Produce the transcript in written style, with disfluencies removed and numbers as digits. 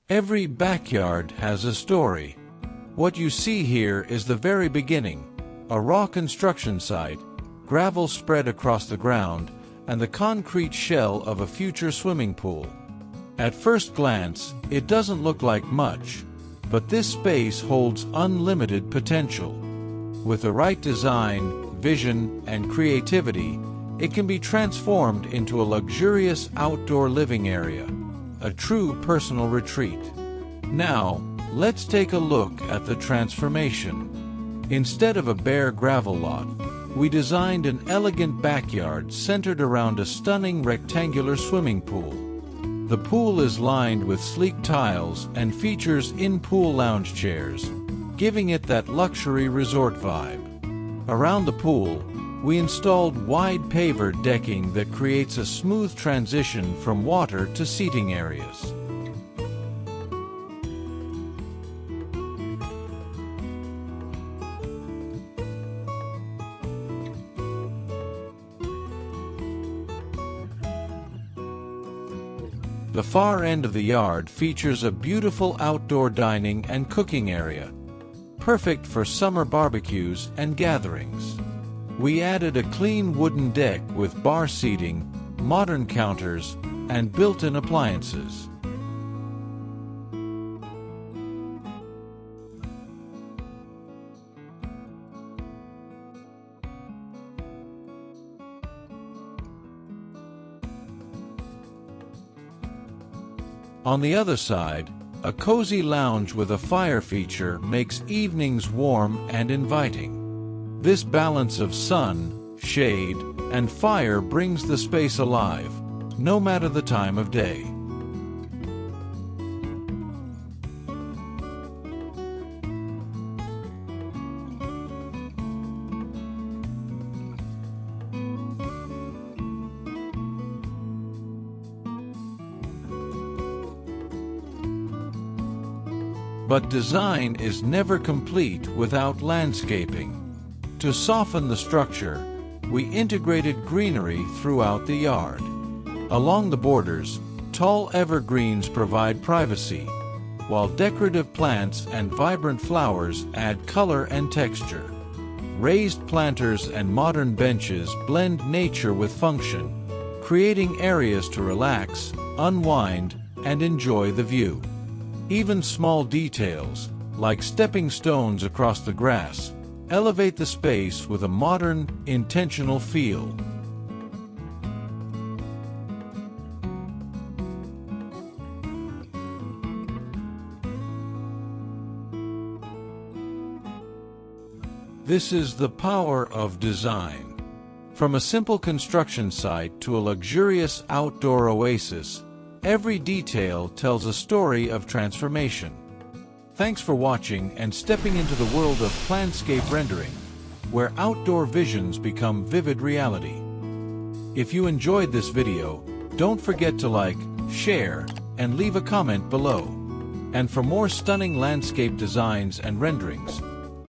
Every backyard has a story. What you see here is the very beginning, a raw construction site, gravel spread across the ground, and the concrete shell of a future swimming pool. At first glance, it doesn't look like much, but this space holds unlimited potential. With the right design, vision, and creativity, it can be transformed into a luxurious outdoor living area, a true personal retreat. Now, let's take a look at the transformation. Instead of a bare gravel lot, we designed an elegant backyard centered around a stunning rectangular swimming pool. The pool is lined with sleek tiles and features in-pool lounge chairs, giving it that luxury resort vibe. Around the pool, we installed wide paver decking that creates a smooth transition from water to seating areas. The far end of the yard features a beautiful outdoor dining and cooking area, perfect for summer barbecues and gatherings. We added a clean wooden deck with bar seating, modern counters, and built-in appliances. On the other side, a cozy lounge with a fire feature makes evenings warm and inviting. This balance of sun, shade, and fire brings the space alive, no matter the time of day. But design is never complete without landscaping. To soften the structure, we integrated greenery throughout the yard. Along the borders, tall evergreens provide privacy, while decorative plants and vibrant flowers add color and texture. Raised planters and modern benches blend nature with function, creating areas to relax, unwind, and enjoy the view. Even small details, like stepping stones across the grass, elevate the space with a modern, intentional feel. This is the power of design. From a simple construction site to a luxurious outdoor oasis, every detail tells a story of transformation. Thanks for watching and stepping into the world of landscape rendering, where outdoor visions become vivid reality. If you enjoyed this video, don't forget to like, share, and leave a comment below. And for more stunning landscape designs and renderings,